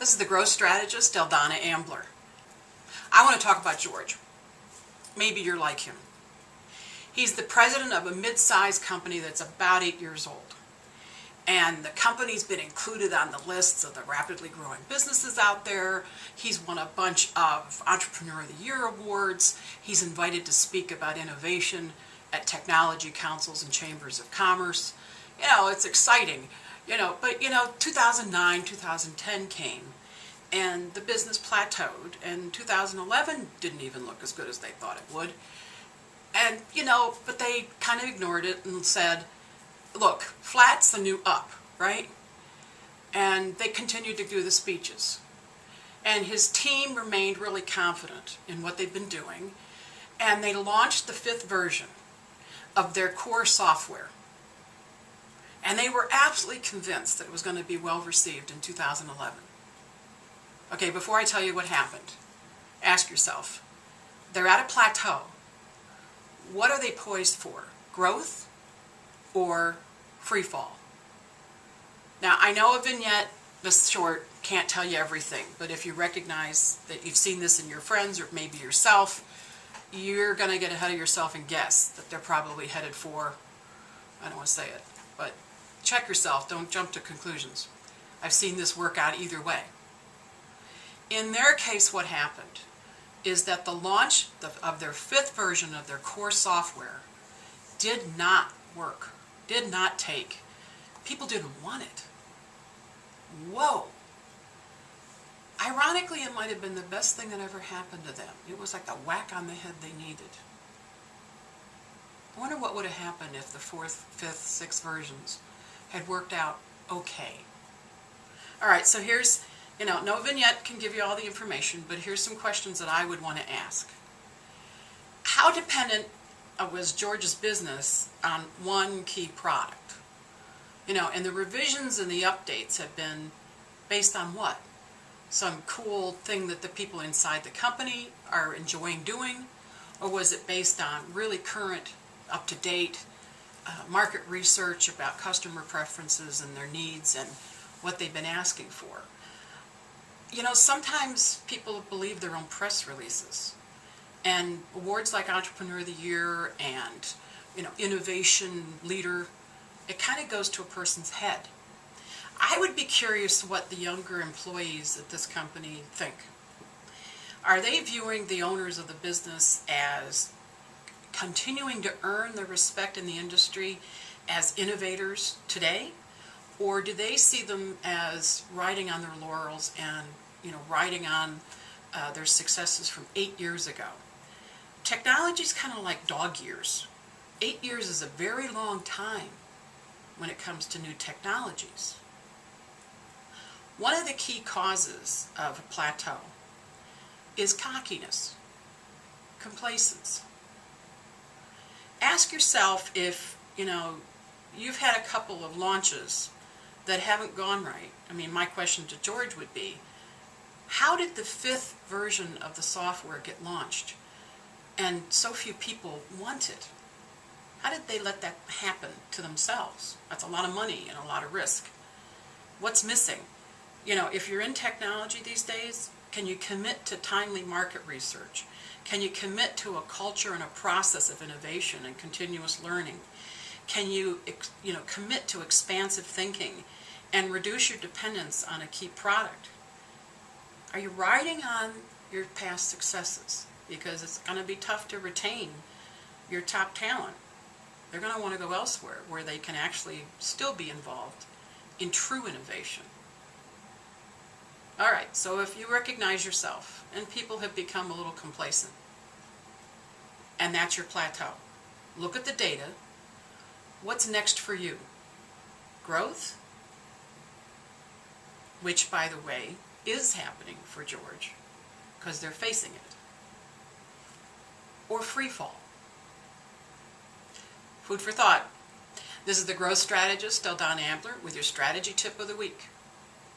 This is the growth strategist, Eldana Ambler. I want to talk about George. Maybe you're like him. He's the president of a mid-sized company that's about 8 years old. And the company's been included on the lists of the rapidly growing businesses out there. He's won a bunch of Entrepreneur of the Year awards. He's invited to speak about innovation at technology councils and chambers of commerce. You know, it's exciting. But 2009, 2010 came, and the business plateaued, and 2011 didn't even look as good as they thought it would. And, but they kind of ignored it and said, look, flat's the new up, right? And they continued to do the speeches. And his team remained really confident in what they'd been doing, and they launched the 5th version of their core software. And they were absolutely convinced that it was going to be well received in 2011. Okay, before I tell you what happened, ask yourself, they're at a plateau. What are they poised for? Growth or free fall? Now, I know a vignette this short can't tell you everything, but if you recognize that you've seen this in your friends or maybe yourself, you're going to get ahead of yourself and guess that they're probably headed for, I don't want to say it, but check yourself, don't jump to conclusions. I've seen this work out either way. In their case, what happened is that the launch of their 5th version of their core software did not work, did not take. People didn't want it. Whoa. Ironically, it might have been the best thing that ever happened to them. It was like the whack on the head they needed. I wonder what would have happened if the 4th, 5th, 6th versions had worked out okay. All right, so here's, no vignette can give you all the information, but here's some questions that I would want to ask. How dependent was George's business on one key product? And the revisions and the updates have been based on what? Some cool thing that the people inside the company are enjoying doing? Or was it based on really current, up-to-date market research about customer preferences and their needs and what they've been asking for? Sometimes people believe their own press releases. And awards like Entrepreneur of the Year and, Innovation Leader, it kind of goes to a person's head. I would be curious what the younger employees at this company think. Are they viewing the owners of the business as continuing to earn the respect in the industry as innovators today? Or do they see them as riding on their laurels and, riding on their successes from 8 years ago? Technology is kind of like dog years. 8 years is a very long time when it comes to new technologies. One of the key causes of a plateau is cockiness, complacence. Ask yourself if, you've had a couple of launches that haven't gone right. My question to George would be, how did the 5th version of the software get launched and so few people want it? How did they let that happen to themselves? That's a lot of money and a lot of risk. What's missing? If you're in technology these days, can you commit to timely market research? Can you commit to a culture and a process of innovation and continuous learning? Can you, commit to expansive thinking and reduce your dependence on a key product? Are you riding on your past successes? Because it's going to be tough to retain your top talent. They're going to want to go elsewhere where they can actually still be involved in true innovation. All right, so if you recognize yourself and people have become a little complacent, and that's your plateau, look at the data. What's next for you? Growth? Which, by the way, is happening for George because they're facing it. Or free fall? Food for thought. This is the growth strategist, Eldana Ambler, with your strategy tip of the week.